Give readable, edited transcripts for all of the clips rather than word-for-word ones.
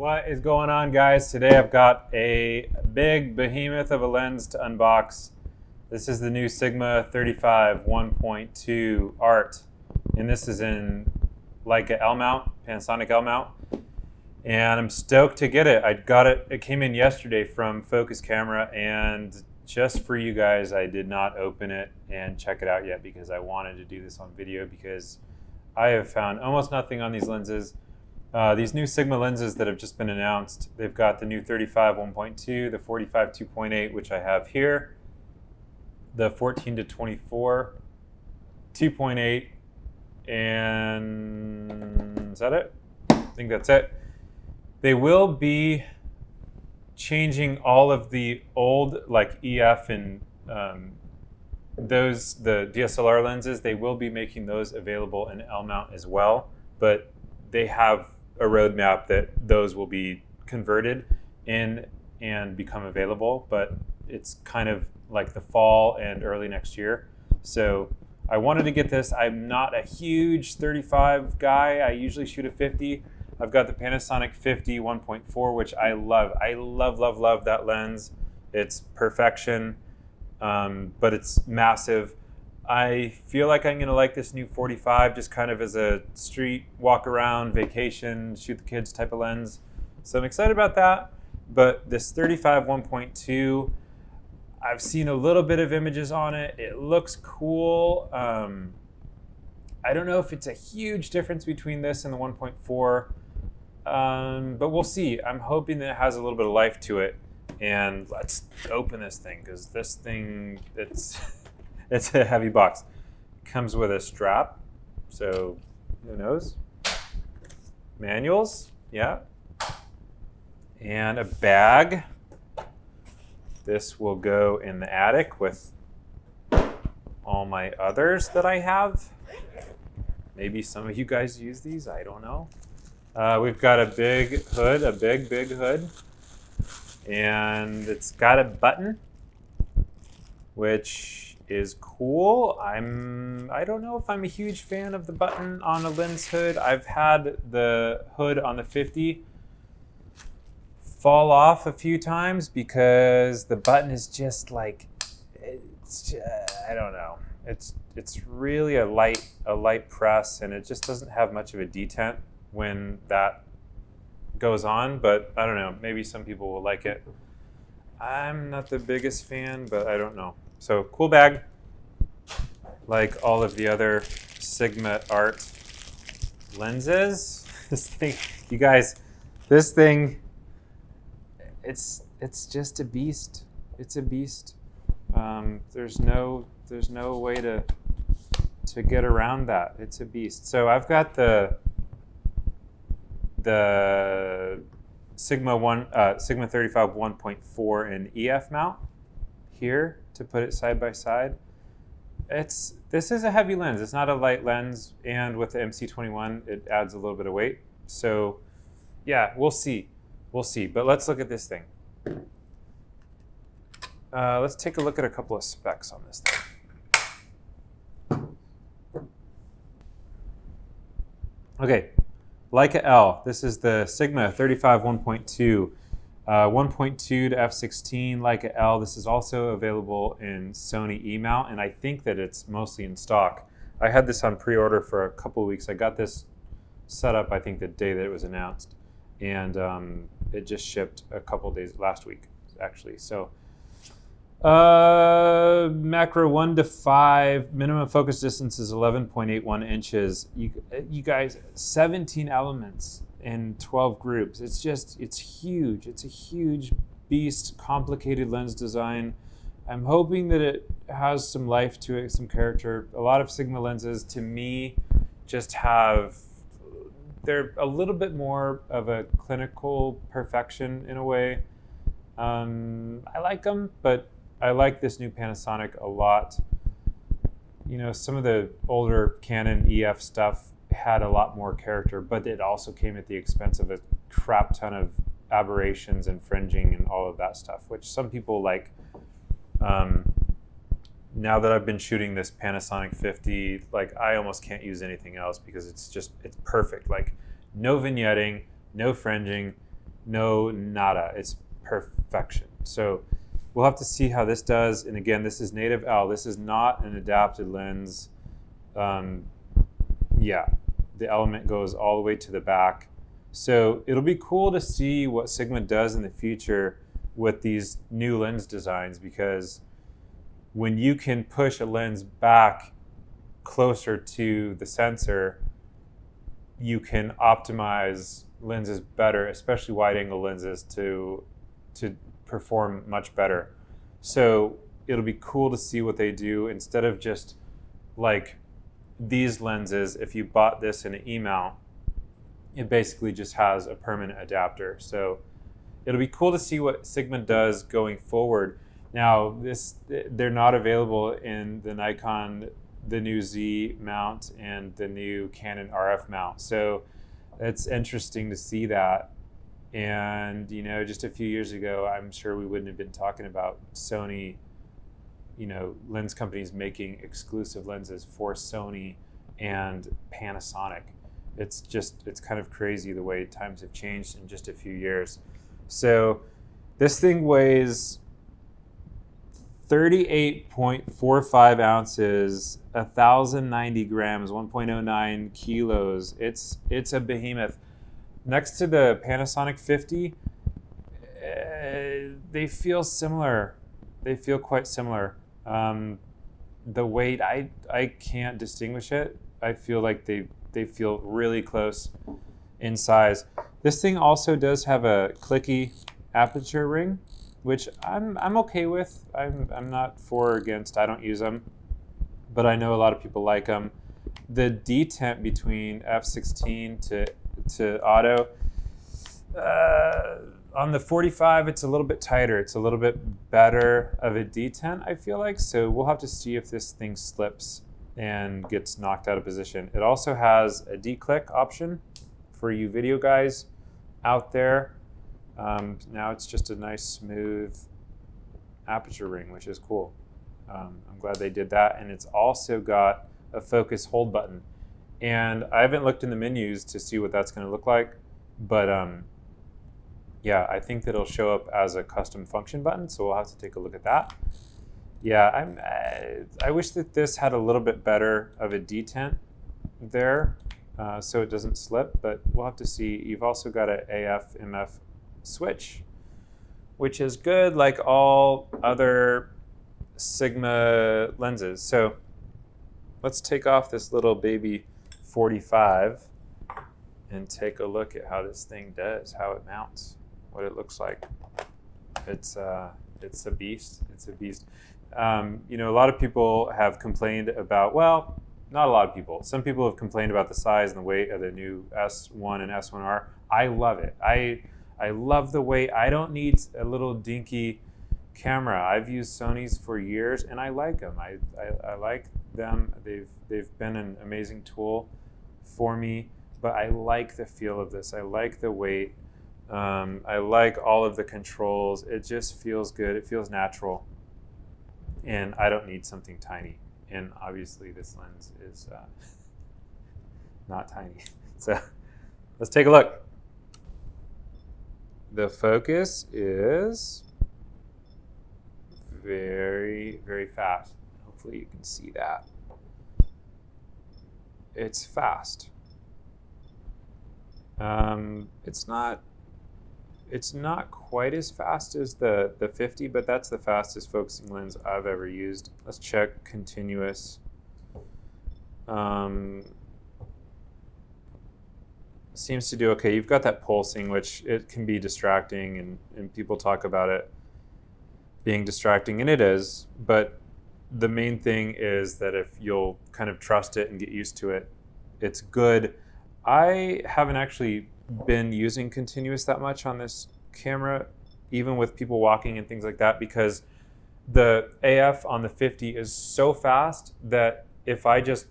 What is going on, guys? Today I've got a big behemoth of a lens to unbox. This is the new Sigma 35 1.2 Art, and this is in Leica L mount, Panasonic L mount, and I'm stoked to get it. I got it. It came in yesterday from Focus Camera, and just for you guys, I did not open it and check it out yet because I wanted to do this on video because I have found almost nothing on these lenses. These new Sigma lenses that have just been announced, they've got the new 35 1.2, the 45 2.8, which I have here, the 14 to 24 2.8, and is that it? I think that's it. They will be changing all of the old, like EF and the DSLR lenses. They will be making those available in L mount as well, but they have a roadmap that those will be converted in and become available, but it's kind of like the fall and early next year. So I wanted to get this. I'm not a huge 35 guy. I usually shoot a 50. I've got the Panasonic 50 1.4, which I love. I love that lens. It's perfection, but it's massive. I feel like I'm gonna like this new 45 just kind of as a street walk around, vacation, shoot the kids type of lens. So I'm excited about that. But this 35 1.2, I've seen a little bit of images on it. It looks cool. I don't know if it's a huge difference between this and the 1.4, but we'll see. I'm hoping that it has a little bit of life to it. And let's open this thing, because this thing, it's a heavy box. Comes with a strap, so who knows? Manuals, yeah. And a bag. This will go in the attic with all my others that I have. Maybe some of you guys use these, I don't know. We've got a big hood, a big hood. And it's got a button, which is cool. I don't know if I'm a huge fan of the button on a lens hood. I've had the hood on the 50 fall off a few times because the button is just like, I don't know. It's really a light press, and it just doesn't have much of a detent when that goes on, but I don't know, maybe some people will like it. I'm not the biggest fan, but I don't know. So cool bag, like all of the other Sigma Art lenses. This thing, you guys, this thing, it's just a beast. It's a beast. There's no way to get around that. It's a beast. So I've got the Sigma 35 1.4 and EF mount here to put it side by side. This is a heavy lens. It's not a light lens, and with the MC21, it adds a little bit of weight. So yeah, we'll see. But let's look at this thing. Let's take a look at a couple of specs on this thing. Okay. Leica L. This is the Sigma 35 1.2, 1.2 to f16 Leica L. This is also available in Sony E-mount, and I think that it's mostly in stock. I had this on pre-order for a couple of weeks. I got this set up, I think, the day that it was announced, and it just shipped a couple days last week, actually. So macro 1 to 5, minimum focus distance is 11.81 inches. You guys, 17 elements in 12 groups. It's huge. It's a huge beast, complicated lens design. I'm hoping that it has some life to it, some character. A lot of Sigma lenses, to me, just they're a little bit more of a clinical perfection in a way. I like them, but I like this new Panasonic a lot. You know, some of the older Canon EF stuff had a lot more character, but it also came at the expense of a crap ton of aberrations and fringing and all of that stuff, which some people like. Now that I've been shooting this Panasonic 50, like I almost can't use anything else because it's perfect. Like no vignetting, no fringing, no nada. It's perfection. So we'll have to see how this does. And again, this is native L. This is not an adapted lens. Yeah, the element goes all the way to the back. So it'll be cool to see what Sigma does in the future with these new lens designs, because when you can push a lens back closer to the sensor, you can optimize lenses better, especially wide angle lenses, to perform much better. So it'll be cool to see what they do instead of just like these lenses. If you bought this in an E-mount, it basically just has a permanent adapter. So it'll be cool to see what Sigma does going forward. Now, they're not available in the Nikon, the new Z mount, and the new Canon RF mount. So it's interesting to see that. And, you know, just a few years ago, I'm sure we wouldn't have been talking about Sony, you know, lens companies making exclusive lenses for Sony and Panasonic. It's kind of crazy the way times have changed in just a few years. So this thing weighs 38.45 ounces, 1,090 grams, 1.09 kilos. It's a behemoth. Next to the Panasonic 50, they feel similar. They feel quite similar. The weight, I can't distinguish it. I feel like they feel really close in size. This thing also does have a clicky aperture ring, which I'm okay with. I'm not for or against. I don't use them, but I know a lot of people like them. The detent between f/16 to auto, on the 45, it's a little bit tighter. It's a little bit better of a detent, I feel like. So we'll have to see if this thing slips and gets knocked out of position. It also has a declick option for you video guys out there. Now it's just a nice smooth aperture ring, which is cool. I'm glad they did that. And it's also got a focus hold button. And I haven't looked in the menus to see what that's going to look like, but yeah, I think that it'll show up as a custom function button, so we'll have to take a look at that. Yeah, I wish that this had a little bit better of a detent there, so it doesn't slip, but we'll have to see. You've also got an AF MF switch, which is good like all other Sigma lenses. So let's take off this little baby 45 and take a look at how this thing does, how it mounts, what it looks like. It's a beast. It's a beast. You know, a lot of people have complained about, well, not a lot of people. Some people have complained about the size and the weight of the new S1 and S1R. I love it. I love the weight. I don't need a little dinky camera. I've used Sony's for years, and I like them. I like them. They've been an amazing tool for me, but I like the feel of this. I like the weight. I like all of the controls. It just feels good. It feels natural. And I don't need something tiny. And obviously this lens is not tiny. So let's take a look. The focus is very, very fast. Hopefully you can see that. It's fast. It's not quite as fast as the 50, but that's the fastest focusing lens I've ever used. Let's check continuous. Seems to do okay. You've got that pulsing, which it can be distracting, and people talk about it being distracting, and it is, but the main thing is that if you'll kind of trust it and get used to it, it's good. I haven't actually been using continuous that much on this camera, even with people walking and things like that, because the AF on the 50 is so fast that if I just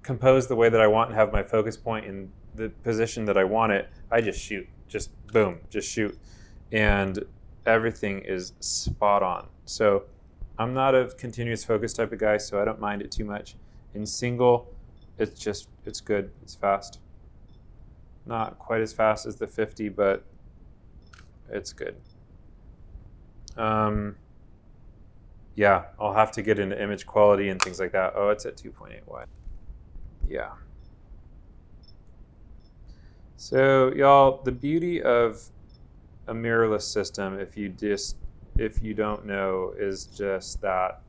compose the way that I want and have my focus point in the position that I want it, I just shoot, just boom, just shoot. And everything is spot on. So I'm not a continuous focus type of guy, so I don't mind it too much. In single, it's good, it's fast. Not quite as fast as the 50, but it's good. Yeah, I'll have to get into image quality and things like that. Oh, it's at 2.8 wide. Yeah. So y'all, the beauty of a mirrorless system, if you don't know, is just that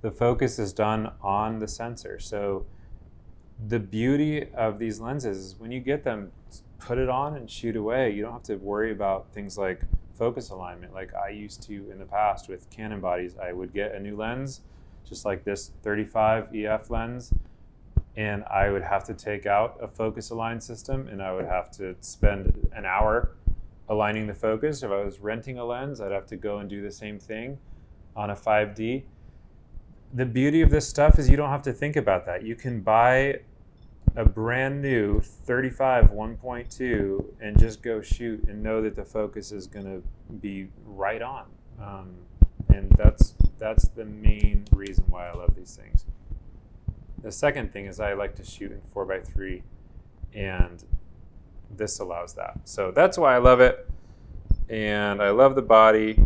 the focus is done on the sensor. So the beauty of these lenses is when you get them, put it on and shoot away. You don't have to worry about things like focus alignment like I used to in the past with Canon bodies. I would get a new lens, just like this 35 EF lens, and I would have to take out a focus align system, and I would have to spend an hour aligning the focus. If I was renting a lens, I'd have to go and do the same thing on a 5D. The beauty of this stuff is you don't have to think about that. You can buy a brand new 35 1.2 and just go shoot and know that the focus is going to be right on. And that's the main reason why I love these things. The second thing is I like to shoot in 4x3, and this allows that. So that's why I love it, and I love the body.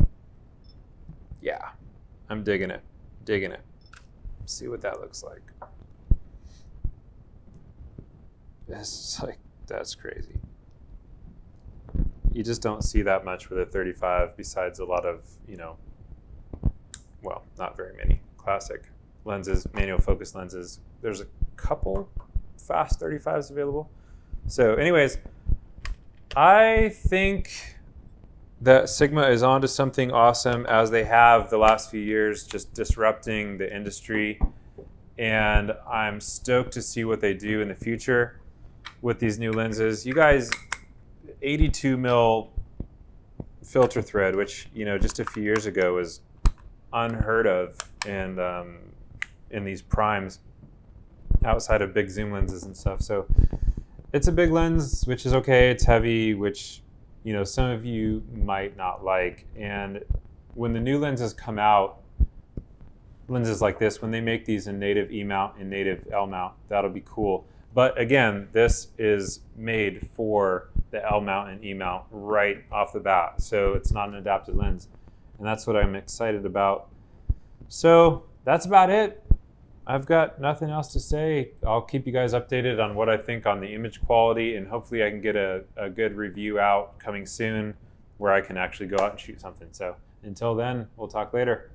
Yeah, I'm digging it. See what that looks like. That's crazy. You just don't see that much with a 35 besides a lot of, well, not very many classic lenses, manual focus lenses. There's a couple fast 35s available. So anyways, I think that Sigma is onto something awesome, as they have the last few years, just disrupting the industry. And I'm stoked to see what they do in the future with these new lenses. You guys, 82 mil filter thread, which just a few years ago was unheard of, and in these primes outside of big zoom lenses and stuff. So it's a big lens, which is okay. It's heavy, which some of you might not like. And when the new lenses come out, lenses like this, when they make these in native E mount and native L mount, that'll be cool. But again, this is made for the L mount and E mount right off the bat. So it's not an adapted lens. And that's what I'm excited about. So that's about it. I've got nothing else to say. I'll keep you guys updated on what I think on the image quality, and hopefully I can get a good review out coming soon where I can actually go out and shoot something. So until then, we'll talk later.